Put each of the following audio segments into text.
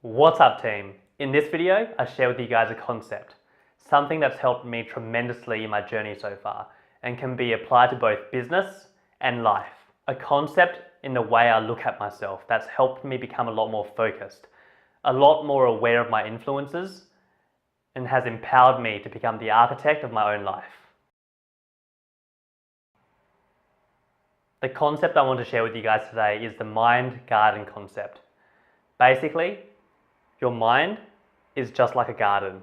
What's up, team? In this video, I share with you guys a concept, something that's helped me tremendously in my journey so far and can be applied to both business and life. A concept in the way I look at myself that's helped me become a lot more focused, a lot more aware of my influences, and has empowered me to become the architect of my own life. The concept I want to share with you guys today is the mind garden concept. Basically, your mind is just like a garden.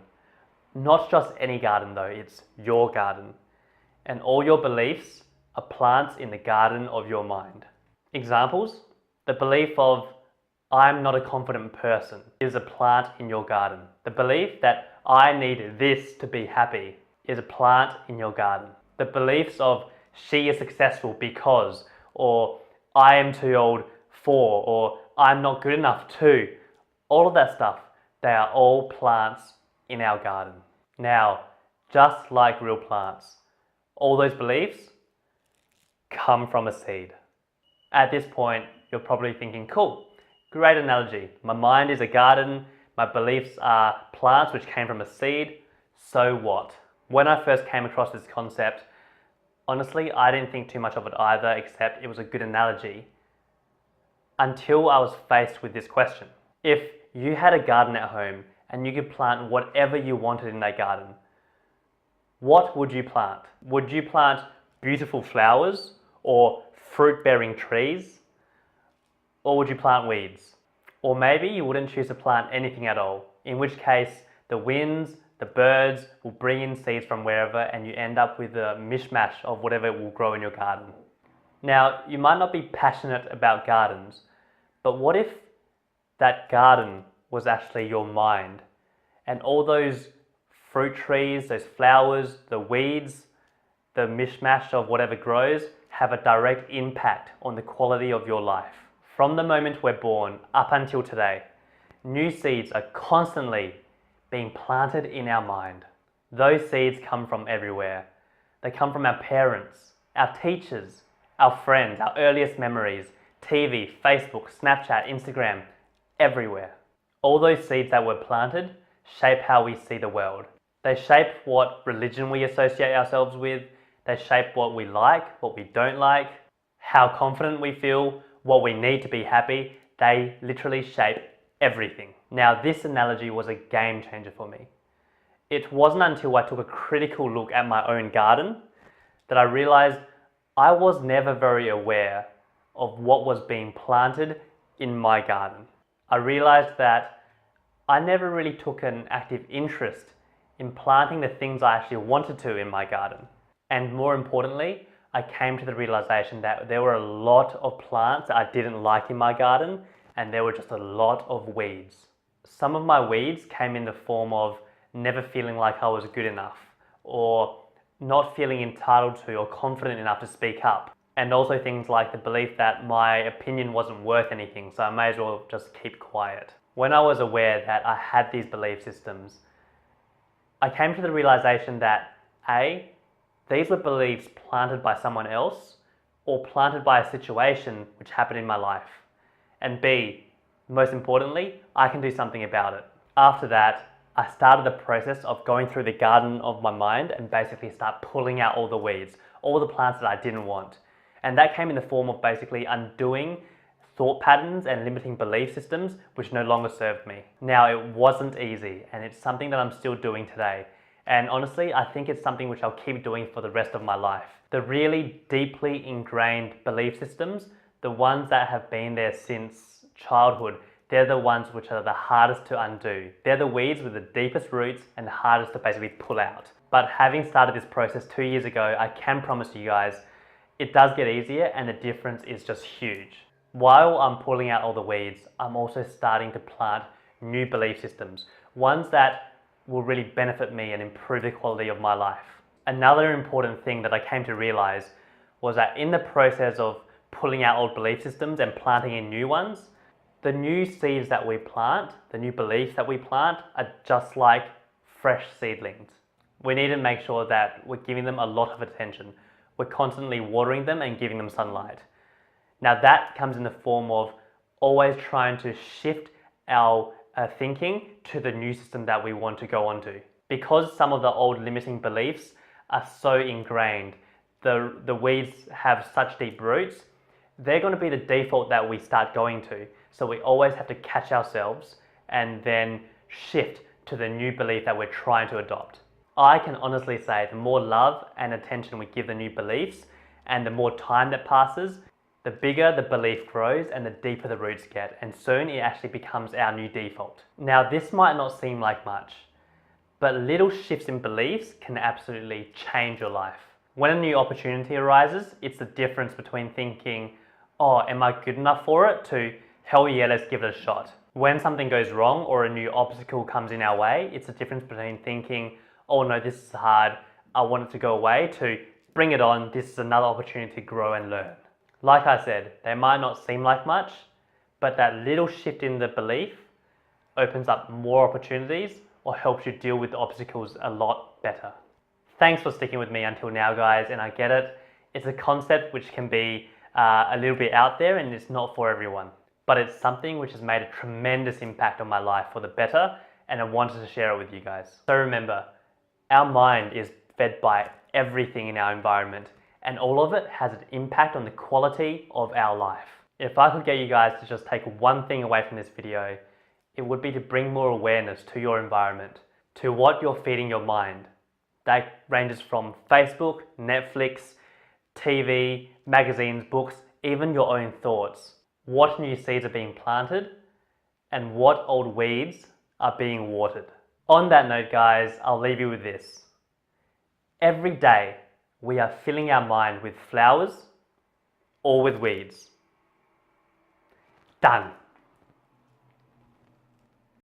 Not just any garden though, it's your garden. And all your beliefs are plants in the garden of your mind. Examples: the belief of I'm not a confident person is a plant in your garden. The belief that I need this to be happy is a plant in your garden. The beliefs of she is successful because, or I am too old for, or I'm not good enough to, all of that stuff, they are all plants in our garden. Now, just like real plants, all those beliefs come from a seed. At this point, you're probably thinking, cool, great analogy. My mind is a garden, my beliefs are plants which came from a seed, so what? When I first came across this concept, honestly, I didn't think too much of it either, except it was a good analogy, until I was faced with this question. If you had a garden at home and you could plant whatever you wanted in that garden, what would you plant? Would you plant beautiful flowers or fruit-bearing trees? Or would you plant weeds? Or maybe you wouldn't choose to plant anything at all, in which case the winds, the birds will bring in seeds from wherever and you end up with a mishmash of whatever will grow in your garden. Now, you might not be passionate about gardens, but what if that garden was actually your mind, and all those fruit trees, those flowers, the weeds, the mishmash of whatever grows have a direct impact on the quality of your life. From the moment we're born up until today, new seeds are constantly being planted in our mind. Those seeds come from everywhere. They come from our parents, our teachers, our friends, our earliest memories, TV, Facebook, Snapchat, Instagram, everywhere. All those seeds that were planted shape how we see the world. They shape what religion we associate ourselves with. They shape what we like, what we don't like, how confident we feel, what we need to be happy. They literally shape everything. Now, this analogy was a game changer for me. It wasn't until I took a critical look at my own garden that I realized I was never very aware of what was being planted in my garden. I realized that I never really took an active interest in planting the things I actually wanted to in my garden. And more importantly, I came to the realization that there were a lot of plants that I didn't like in my garden, and there were just a lot of weeds. Some of my weeds came in the form of never feeling like I was good enough, or not feeling entitled to or confident enough to speak up. And also things like the belief that my opinion wasn't worth anything, so I may as well just keep quiet. When I was aware that I had these belief systems, I came to the realization that A, these were beliefs planted by someone else or planted by a situation which happened in my life. And B, most importantly, I can do something about it. After that, I started the process of going through the garden of my mind and basically start pulling out all the weeds, all the plants that I didn't want. And that came in the form of basically undoing thought patterns and limiting belief systems which no longer served me. Now, it wasn't easy, and it's something that I'm still doing today. And honestly, I think it's something which I'll keep doing for the rest of my life. The really deeply ingrained belief systems, the ones that have been there since childhood, they're the ones which are the hardest to undo. They're the weeds with the deepest roots and the hardest to basically pull out. But having started this process 2 years ago, I can promise you guys, it does get easier and the difference is just huge. While I'm pulling out all the weeds, I'm also starting to plant new belief systems, ones that will really benefit me and improve the quality of my life. Another important thing that I came to realize was that in the process of pulling out old belief systems and planting in new ones, the new seeds that we plant, the new beliefs that we plant, are just like fresh seedlings. We need to make sure that we're giving them a lot of attention. We're constantly watering them and giving them sunlight. Now that comes in the form of always trying to shift our thinking to the new system that we want to go onto. Because some of the old limiting beliefs are so ingrained, the weeds have such deep roots, they're going to be the default that we start going to. So we always have to catch ourselves and then shift to the new belief that we're trying to adopt. I can honestly say the more love and attention we give the new beliefs and the more time that passes, the bigger the belief grows and the deeper the roots get, and soon it actually becomes our new default. Now, this might not seem like much, but little shifts in beliefs can absolutely change your life. When a new opportunity arises, it's the difference between thinking, oh, am I good enough for it, to hell yeah, let's give it a shot. When something goes wrong or a new obstacle comes in our way, it's the difference between thinking, oh no, this is hard, I want it to go away, to bring it on, this is another opportunity to grow and learn. Like I said, they might not seem like much, but that little shift in the belief opens up more opportunities or helps you deal with the obstacles a lot better. Thanks for sticking with me until now, guys, and I get it. It's a concept which can be a little bit out there and it's not for everyone, but it's something which has made a tremendous impact on my life for the better, and I wanted to share it with you guys. So remember, our mind is fed by everything in our environment, and all of it has an impact on the quality of our life. If I could get you guys to just take one thing away from this video, it would be to bring more awareness to your environment, to what you're feeding your mind. That ranges from Facebook, Netflix, TV, magazines, books, even your own thoughts. What new seeds are being planted and what old weeds are being watered. On that note, guys, I'll leave you with this. Every day, we are filling our mind with flowers or with weeds. Done.